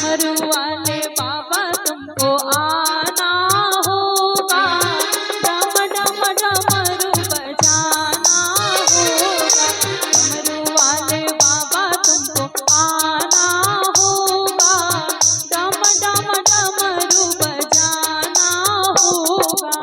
डमरू वाले बाबा तुमको आना होगा, डम डम डमरू बजाना होगा। डमरू वाले बाबा तुमको आना होगा, डम डम डमरू बजाना होगा।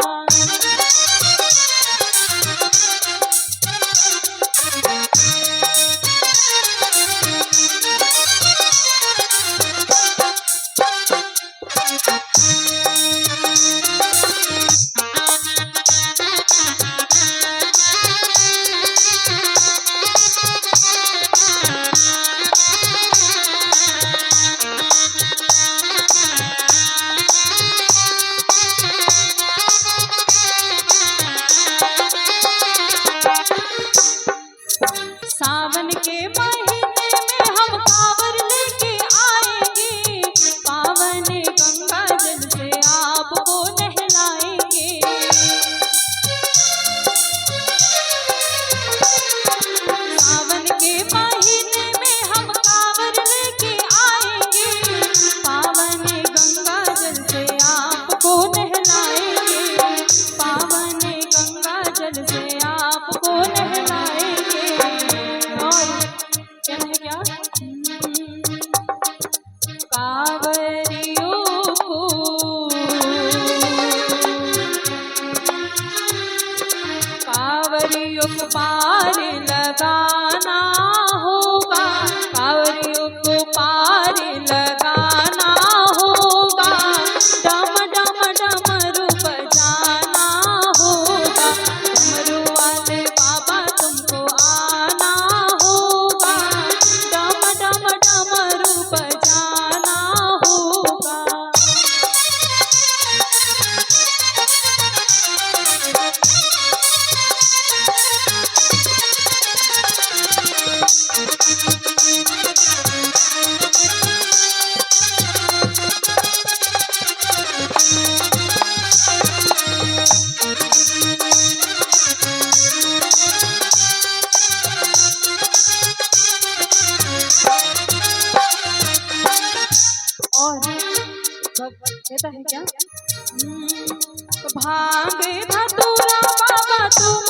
सावन के महीने में हम कांवर लेके आएंगे, पावन गंगा जल से आपको नहलाएंगे। सावन के महीने में हम कांवर लेके आएंगे, पावन गंगा जल से आपको नहलाएंगे। पावन गंगा जल से आपको नहलाएंगे। क्या है क्या? कांवरियों को पार लगाना होगा, कांवरियों को पार लगाना होगा, डम डम डमरू बजाना होगा। डमरू वाले बाबा तुमको आना होगा, डम डम डमरू बजाना होगा। और कहता है क्या? भांग धतूरा बाबा तुम